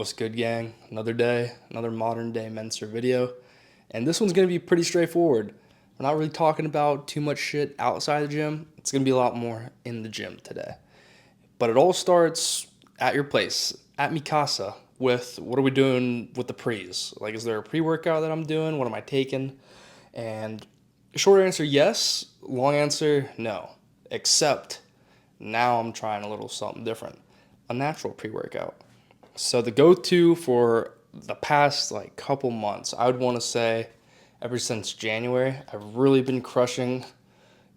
What's good, gang? Another day, another modern day Mentzer video. And this one's going to be pretty straightforward. We're not really talking about too much shit outside the gym. It's going to be a lot more in the gym today. But it all starts at your place, at mi casa, with what are we doing with the pre's? Like, is there a pre-workout that I'm doing? What am I taking? And short answer, yes. Long answer, no. Except now I'm trying a little something different. A natural pre-workout. So the go-to for the past like couple months, I would want to say ever since January, I've really been crushing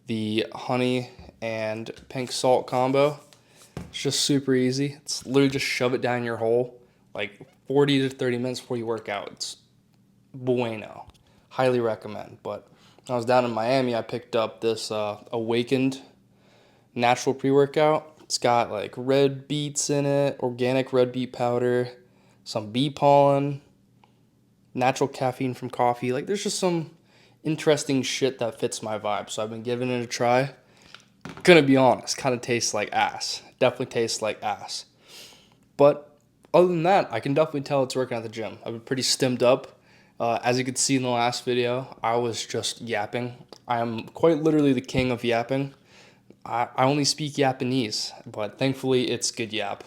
the honey and pink salt combo. It's just super easy. It's literally just shove it down your hole, like 40 to 30 minutes before you work out. It's bueno. Highly recommend. But when I was down in Miami, I picked up this Awakened natural pre-workout. It's got like red beets in it, organic red beet powder, some bee pollen, natural caffeine from coffee. Like, there's just some interesting shit that fits my vibe. So I've been giving it a try. Gonna be honest, kind of tastes like ass. Definitely tastes like ass. But other than that, I can definitely tell it's working at the gym. I've been pretty stimmed up. As you could see in the last video, I was just yapping. I am quite literally the king of yapping. I only speak Japanese, but thankfully it's good yap.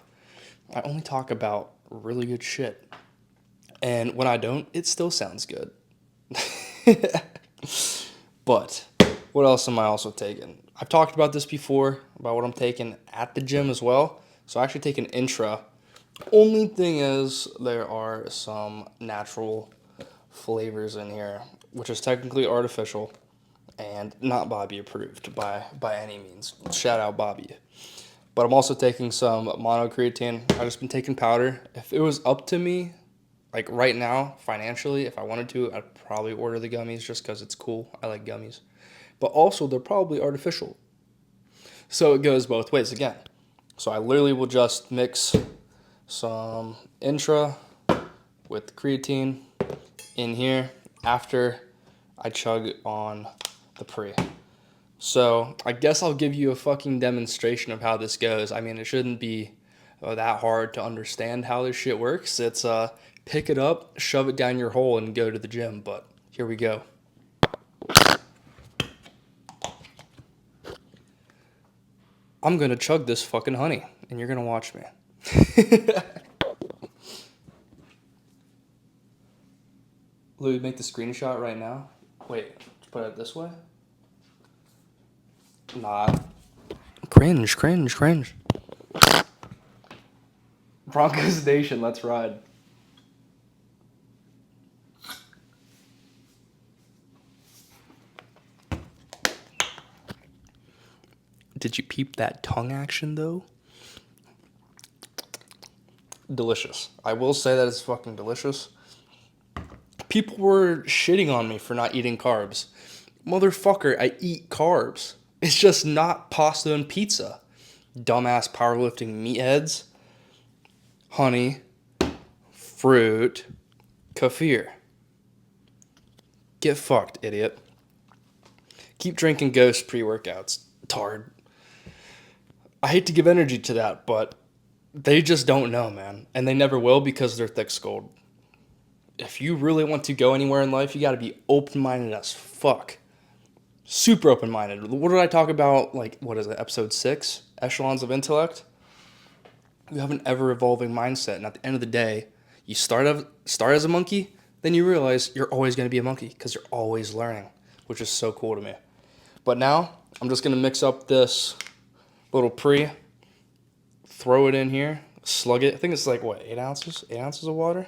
I only talk about really good shit. And when I don't, it still sounds good. But what else am I also taking? I've talked about this before, about what I'm taking at the gym as well. So I actually take an intra. Only thing is there are some natural flavors in here, which is technically artificial and not Bobby approved by any means. Shout out Bobby. But I'm also taking some monocreatine. I've just been taking powder. If it was up to me, like right now, financially, if I wanted to, I'd probably order the gummies just because it's cool. I like gummies. But also, they're probably artificial. So it goes both ways again. So I literally will just mix some intra with creatine in here after I chug on the pre. So I guess I'll give you a fucking demonstration of how this goes. I mean, it shouldn't be that hard to understand how this shit works. It's pick it up, shove it down your hole, and go to the gym. But here we go. I'm gonna chug this fucking honey, and you're gonna watch me. Louis, make the screenshot right now. Wait, put it this way? Nah. Cringe. Broncos Nation, let's ride. Did you peep that tongue action, though? Delicious. I will say that it's fucking delicious. People were shitting on me for not eating carbs. Motherfucker, I eat carbs. It's just not pasta and pizza. Dumbass powerlifting meatheads. Honey. Fruit. Kefir. Get fucked, idiot. Keep drinking Ghost pre-workouts. Tard. I hate to give energy to that, but they just don't know, man. And they never will because they're thick-skulled. If you really want to go anywhere in life, you gotta be open-minded as fuck. Super open-minded. What did I talk about, like, what is it, episode 6? Echelons of intellect? You have an ever-evolving mindset, and at the end of the day, you start as a monkey, then you realize you're always going to be a monkey because you're always learning, which is so cool to me. But now, I'm just going to mix up this little pre, throw it in here, slug it. I think it's like, what, 8 ounces? 8 ounces of water?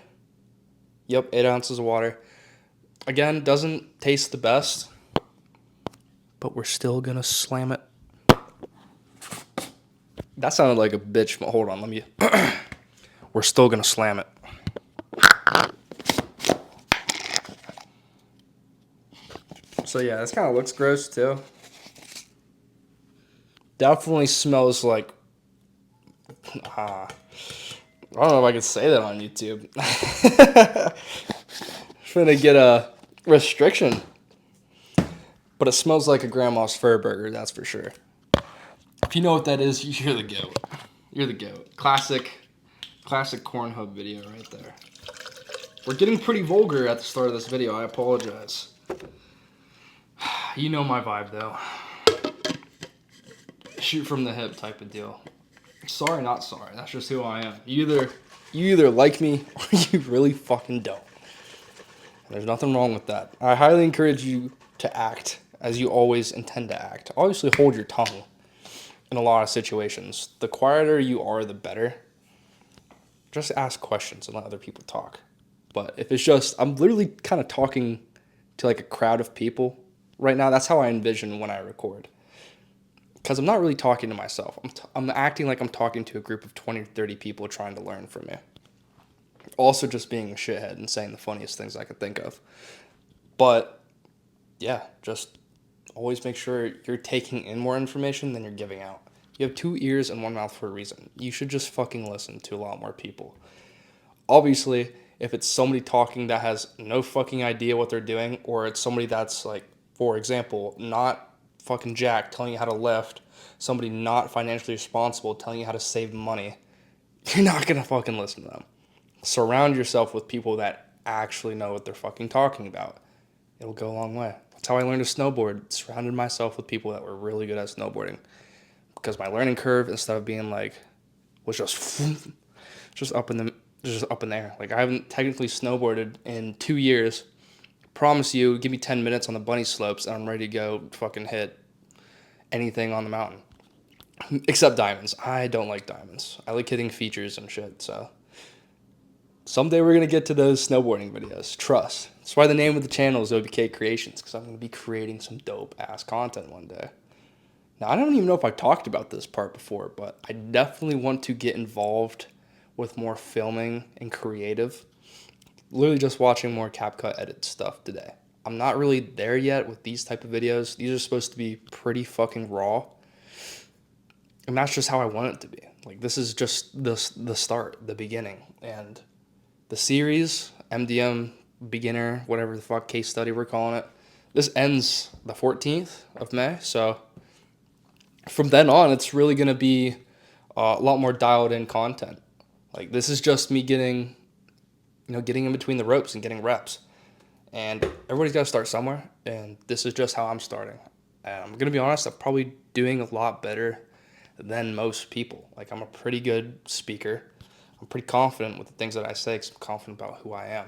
Yep, 8 ounces of water. Again, doesn't taste the best, but we're still going to slam it. That sounded like a bitch. Hold on, let me... We're still going to slam it. So yeah, this kind of looks gross too. Definitely smells like... I don't know if I can say that on YouTube. Trying to get a restriction. But it smells like a grandma's fur burger, that's for sure. If you know what that is, you're the GOAT. You're the GOAT. Classic Classic corn hub video right there. We're getting pretty vulgar at the start of this video. I apologize. You know my vibe, though. Shoot from the hip type of deal. Sorry, not sorry. That's just who I am. You either like me or you really fucking don't. And there's nothing wrong with that. I highly encourage you to act as you always intend to act. Obviously, hold your tongue in a lot of situations. The quieter you are, the better. Just ask questions and let other people talk. But if it's just, I'm literally kind of talking to like a crowd of people right now. That's how I envision when I record. Because I'm not really talking to myself. I'm acting like I'm talking to a group of 20 or 30 people trying to learn from me. Also just being a shithead and saying the funniest things I could think of. But, yeah, just always make sure you're taking in more information than you're giving out. You have 2 ears and 1 mouth for a reason. You should just fucking listen to a lot more people. Obviously, if it's somebody talking that has no fucking idea what they're doing, or it's somebody that's like, for example, not fucking jack telling you how to lift, somebody not financially responsible telling you how to save money, you're not gonna fucking listen to them. Surround yourself with people that actually know what they're fucking talking about. It'll go a long way. That's how I learned to snowboard. Surrounded myself with people that were really good at snowboarding. Because my learning curve, instead of being like, was just up in the air. Like, I haven't technically snowboarded in 2 years. Promise you, give me 10 minutes on the bunny slopes and I'm ready to go fucking hit anything on the mountain. Except diamonds. I don't like diamonds. I like hitting features and shit, so. Someday we're going to get to those snowboarding videos. Trust. That's why the name of the channel is OBK Creations, because I'm going to be creating some dope-ass content one day. Now, I don't even know if I've talked about this part before, but I definitely want to get involved with more filming and creative. Literally just watching more CapCut edit stuff today. I'm not really there yet with these type of videos. These are supposed to be pretty fucking raw. And that's just how I want it to be. Like, this is just the start, the beginning. And the series, MDM, beginner, whatever the fuck case study we're calling it, this ends the 14th of May. So from then on, it's really going to be a lot more dialed in content. Like, this is just me getting in between the ropes and getting reps. And everybody's got to start somewhere, and this is just how I'm starting. And I'm going to be honest, I'm probably doing a lot better than most people. Like, I'm a pretty good speaker. I'm pretty confident with the things that I say because I'm confident about who I am.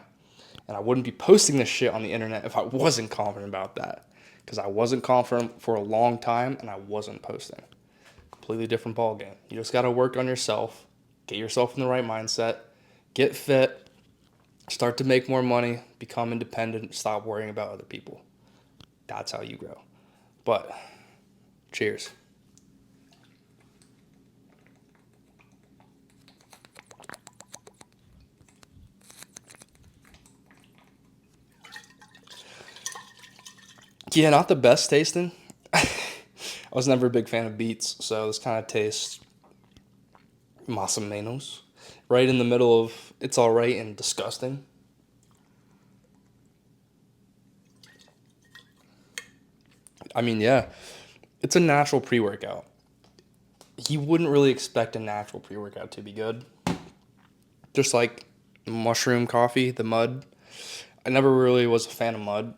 And I wouldn't be posting this shit on the internet if I wasn't confident about that. Because I wasn't confident for a long time, and I wasn't posting. Completely different ballgame. You just got to work on yourself, get yourself in the right mindset, get fit, start to make more money, become independent, stop worrying about other people. That's how you grow. But, cheers. Yeah, not the best tasting. I was never a big fan of beets, so this kind of tastes más o menos. Right in the middle of it's all right and disgusting. I mean, yeah, it's a natural pre-workout. You wouldn't really expect a natural pre-workout to be good. Just like mushroom coffee, the mud. I never really was a fan of mud,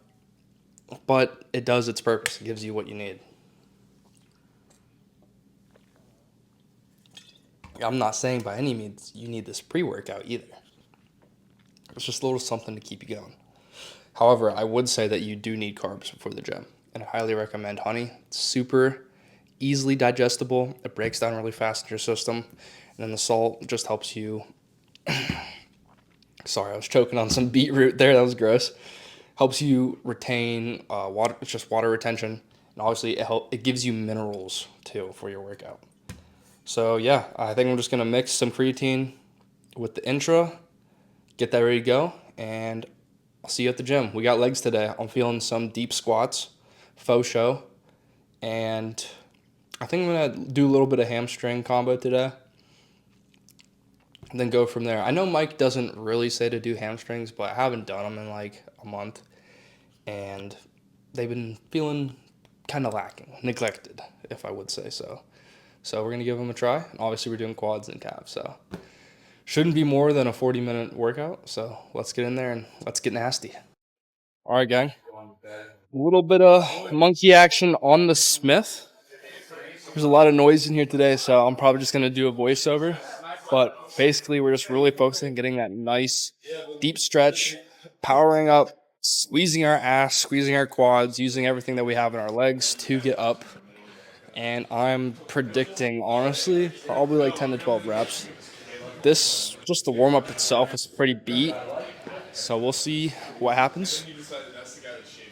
but it does its purpose. It gives you what you need. I'm not saying by any means you need this pre-workout either. It's just a little something to keep you going. However, I would say that you do need carbs before the gym, and I highly recommend honey. It's super easily digestible. It breaks down really fast in your system, and then the salt just helps you. Sorry, I was choking on some beetroot there. That was gross. Helps you retain water. It's just water retention, and obviously it gives you minerals too for your workout. So yeah, I think I'm just gonna mix some creatine with the intra, get that ready to go, and I'll see you at the gym. We got legs today. I'm feeling some deep squats, faux show, and I think I'm gonna do a little bit of hamstring combo today, and then go from there. I know Mike doesn't really say to do hamstrings, but I haven't done them in like a month, and they've been feeling kind of lacking, neglected, if I would say so. So we're going to give them a try. And obviously, we're doing quads and calves. So Shouldn't be more than a 40-minute workout, so let's get in there and let's get nasty. All right, gang. A little bit of monkey action on the Smith. There's a lot of noise in here today, so I'm probably just going to do a voiceover. But basically, we're just really focusing on getting that nice deep stretch, powering up, squeezing our ass, squeezing our quads, using everything that we have in our legs to get up. And I'm predicting, honestly, probably like 10 to 12 reps. This, just the warm-up itself is pretty beat, so we'll see what happens.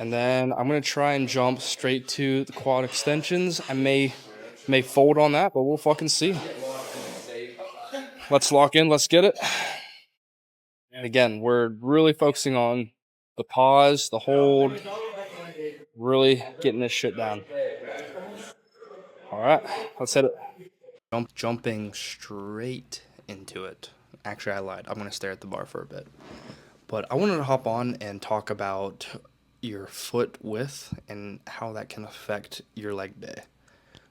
And then I'm going to try and jump straight to the quad extensions. I may fold on that, but we'll fucking see. Let's lock in. Let's get it. And again, we're really focusing on the pause, the hold, really getting this shit down. All right, let's hit it. Jumping straight into it. Actually, I lied. I'm going to stare at the bar for a bit. But I wanted to hop on and talk about your foot width and how that can affect your leg day.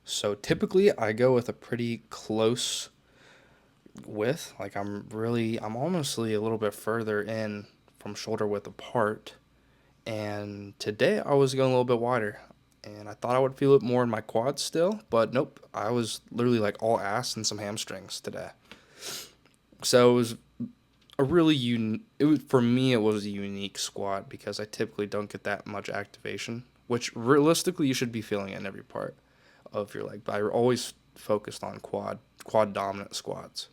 So typically I go with a pretty close width. Like I'm honestly a little bit further in from shoulder width apart. And today I was going a little bit wider. And I thought I would feel it more in my quads still, but nope. I was literally like all ass and some hamstrings today. So it was for me it was a unique squat because I typically don't get that much activation, which realistically you should be feeling it in every part of your leg. But I always focused on quad dominant squats.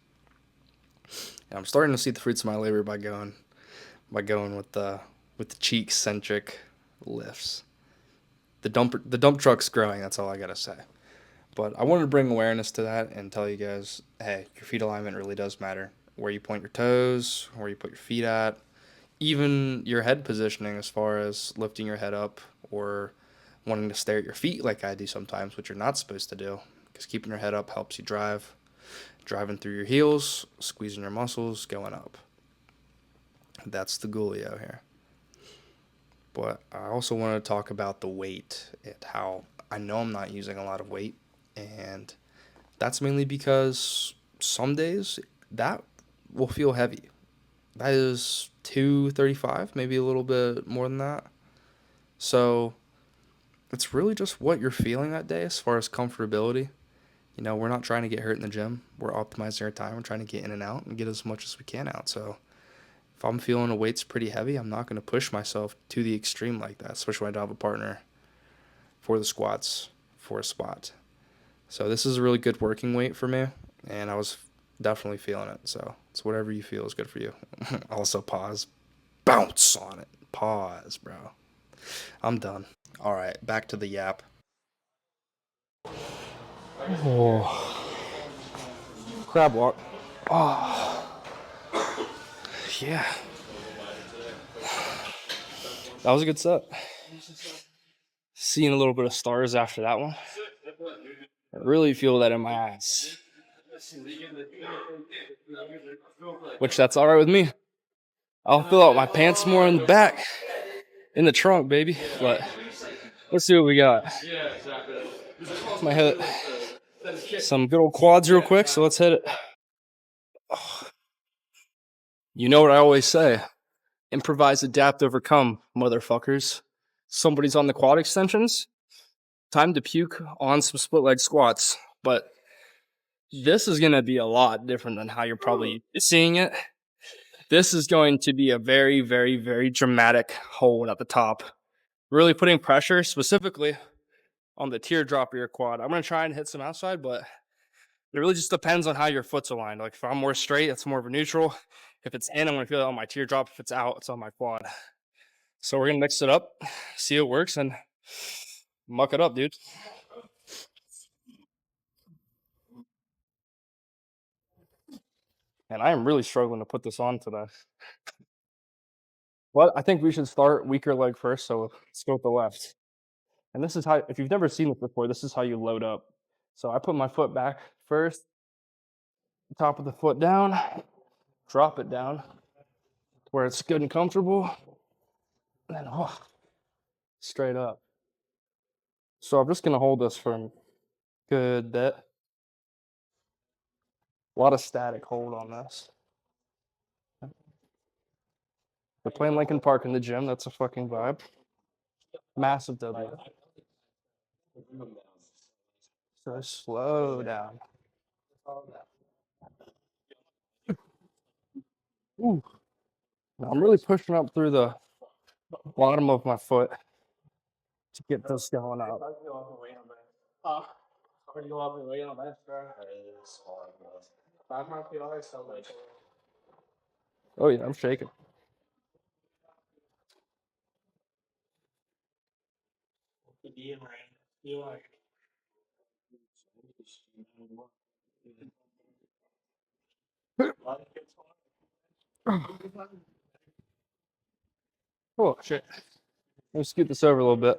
And I'm starting to see the fruits of my labor by going with the cheek centric lifts. The dump truck's growing, that's all I gotta say. But I wanted to bring awareness to that and tell you guys, hey, your feet alignment really does matter. Where you point your toes, where you put your feet at, even your head positioning as far as lifting your head up or wanting to stare at your feet like I do sometimes, which you're not supposed to do, because keeping your head up helps you driving through your heels, squeezing your muscles, going up. That's the Gulio here. But I also want to talk about the weight and how I know I'm not using a lot of weight, and that's mainly because some days that will feel heavy. That is 235, maybe a little bit more than that. So it's really just what you're feeling that day as far as comfortability. You know, we're not trying to get hurt in the gym. We're optimizing our time. We're trying to get in and out and get as much as we can out. So if I'm feeling a weight's pretty heavy, I'm not going to push myself to the extreme like that, especially when I don't have a partner for the squats for a spot. So this is a really good working weight for me, and I was definitely feeling it. So it's whatever you feel is good for you. Also pause. Bounce on it. Pause, bro. I'm done. All right, back to the yap. Oh. Crab walk. Oh. Yeah. That was a good set. Seeing a little bit of stars after that one. I really feel that in my ass. Which that's all right with me. I'll fill out my pants more in the back. In the trunk, baby. But let's see what we got. Might hit some good old quads real quick, so let's hit it. You know what I always say. Improvise, adapt, overcome, motherfuckers. Somebody's on the quad extensions. Time to puke on some split leg squats. But this is going to be a lot different than how you're probably seeing it. This is going to be a very, very, very dramatic hold at the top. Really putting pressure specifically on the teardrop of your quad. I'm going to try and hit some outside, but it really just depends on how your foot's aligned. Like if I'm more straight, it's more of a neutral. If it's in, I'm going to feel it on my teardrop. If it's out, it's on my quad. So we're going to mix it up, see it works, and muck it up, dude. And I am really struggling to put this on today. But I think we should start weaker leg first, so let's go with the left. And this is how, if you've never seen this before, this is how you load up. So I put my foot back first, top of the foot down, drop it down where it's good and comfortable, and then straight up. So I'm just going to hold this for a good bit. A lot of static hold on this. They're playing Lincoln Park in the gym. That's a fucking vibe. Massive W. So slow down. Ooh. I'm really pushing up through the bottom of my foot to get this going up. Oh yeah, I'm shaking. Oh shit. Let me scoot this over a little bit.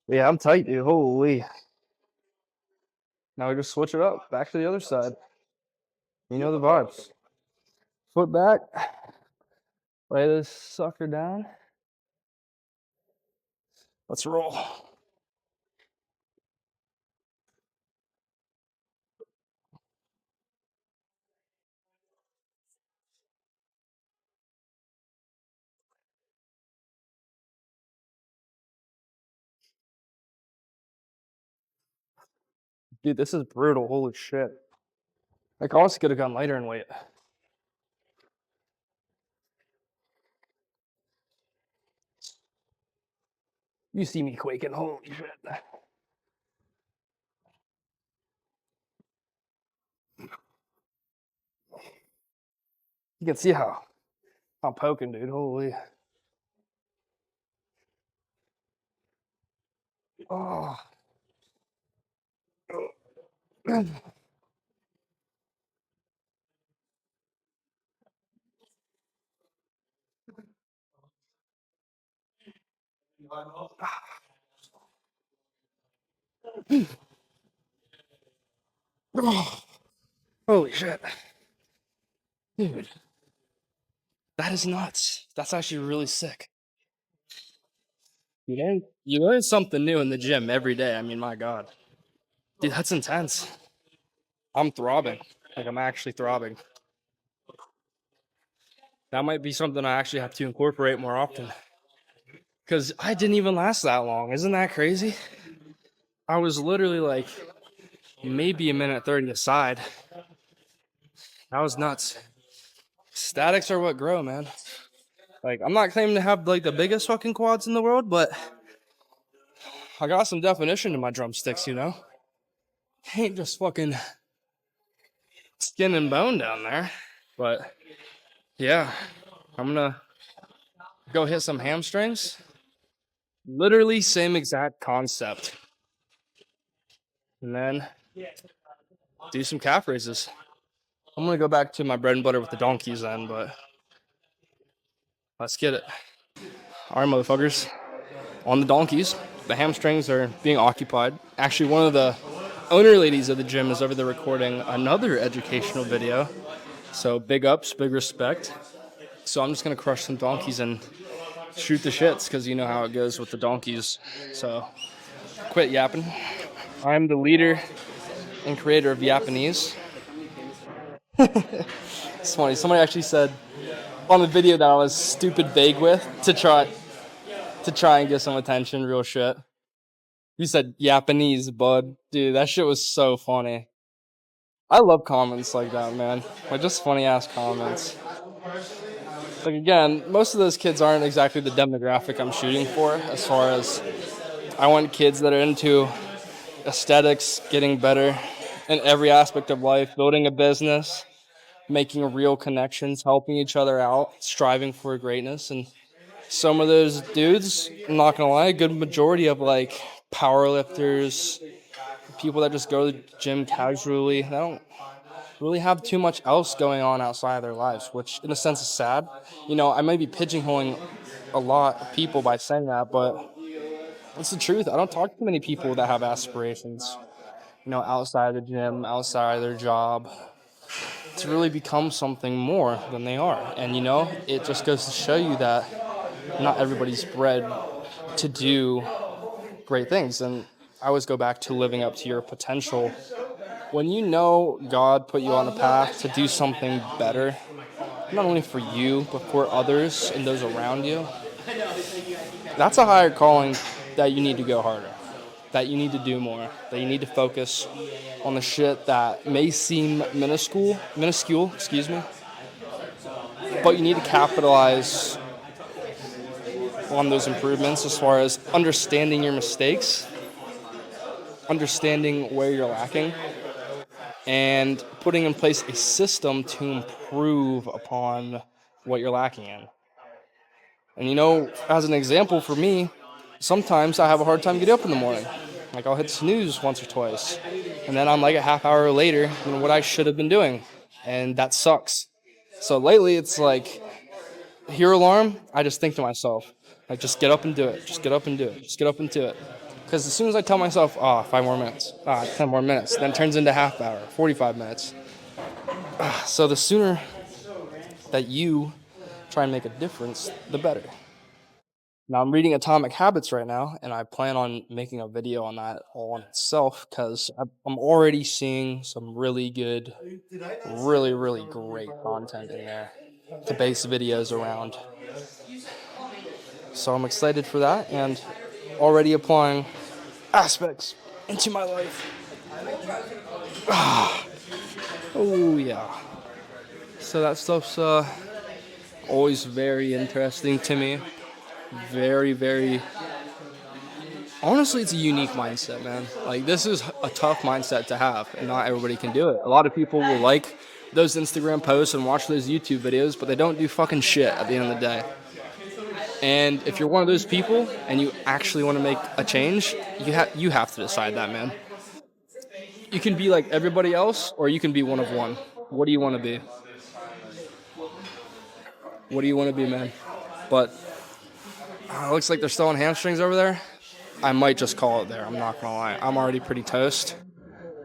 Yeah, I'm tight, dude. Holy. Now we just switch it up. Back to the other side. You know the vibes. Foot back. Lay this sucker down. Let's roll. Dude, this is brutal. Holy shit. Like, I also could have gone lighter in weight. You see me quaking. Holy shit. You can see how I'm poking, dude. Holy. Oh. Holy shit. Dude. That is nuts. That's actually really sick. You learn something new in the gym every day. I mean, my God. Dude, that's intense. I'm throbbing. Like, I'm actually throbbing. That might be something I actually have to incorporate more often. Because I didn't even last that long. Isn't that crazy? I was literally like maybe a minute 30 aside. That was nuts. Statics are what grow, man. Like, I'm not claiming to have like the biggest fucking quads in the world, but I got some definition in my drumsticks, you know? Ain't just fucking skin and bone down there. But yeah, I'm gonna go hit some hamstrings. Literally same exact concept. And then do some calf raises. I'm gonna go back to my bread and butter with the donkeys then, but let's get it. All right, motherfuckers. On the donkeys, the hamstrings are being occupied. Actually, one of the owner ladies of the gym is over there recording another educational video. So big ups, big respect. So I'm just gonna crush some donkeys and shoot the shits because you know how it goes with the donkeys. So quit yapping. I'm the leader and creator of Japanese. It's funny. Somebody actually said on the video that I was stupid vague with to try and get some attention. Real shit. You said Japanese, bud. Dude, that shit was so funny. I love comments like that, man. Like, just funny ass comments. Like, again, most of those kids aren't exactly the demographic I'm shooting for, as far as I want kids that are into aesthetics, getting better in every aspect of life, building a business, making real connections, helping each other out, striving for greatness. And some of those dudes, I'm not gonna lie, a good majority of like power lifters, people that just go to the gym casually, they don't really have too much else going on outside of their lives, which in a sense is sad. You know, I may be pigeonholing a lot of people by saying that, but it's the truth. I don't talk to many people that have aspirations, you know, outside of the gym, outside of their job, to really become something more than they are. And, you know, it just goes to show you that not everybody's bred to do great things. And I always go back to living up to your potential. When you know God put you on a path to do something better not only for you, but for others and those around you, that's a higher calling that you need to go harder, that you need to do more, that you need to focus on the shit that may seem minuscule, excuse me, but you need to capitalize on those improvements as far as understanding your mistakes, understanding where you're lacking, and putting in place a system to improve upon what you're lacking in. And as an example for me, sometimes I have a hard time getting up in the morning. Like I'll hit snooze once or twice, and then I'm like a half hour later than what I should have been doing, and that sucks. So lately, it's like hear alarm. I just think to myself, like just get up and do it. Just get up and do it. Just get up and do it. Because as soon as I tell myself, 5 more minutes, 10 more minutes, then it turns into half hour, 45 minutes. So the sooner that you try and make a difference, the better. Now I'm reading Atomic Habits right now, and I plan on making a video on that all on itself because I'm already seeing some really good, really, really great content in there to base videos around. So I'm excited for that and already applying aspects into my life. Oh, yeah. So that stuff's always very interesting to me. Very, very. Honestly, it's a unique mindset, man. Like, this is a tough mindset to have, and not everybody can do it. A lot of people will like those Instagram posts and watch those YouTube videos, but they don't do fucking shit at the end of the day. And if you're one of those people and you actually want to make a change, you have to decide that, man. You can be like everybody else, or you can be one of one. What do you want to be? What do you want to be, man? But looks like they're still on hamstrings over there. I might just call it there. I'm not gonna lie. I'm already pretty toast,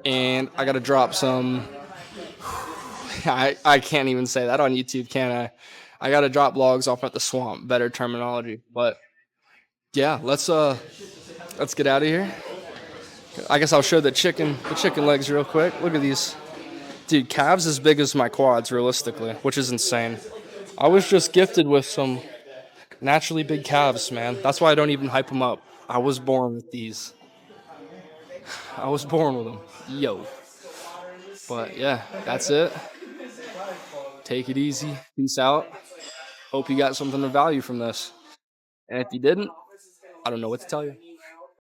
and I gotta drop some. I can't even say that on YouTube, can I? I gotta drop logs off at the swamp. Better terminology, but yeah, let's get out of here. I guess I'll show the chicken legs real quick. Look at these, dude. Calves as big as my quads, realistically, which is insane. I was just gifted with some naturally big calves, man. That's why I don't even hype them up. I was born with these. I was born with them. Yo. But yeah, that's it. Take it easy. Peace out. Hope you got something of value from this. And if you didn't, I don't know what to tell you.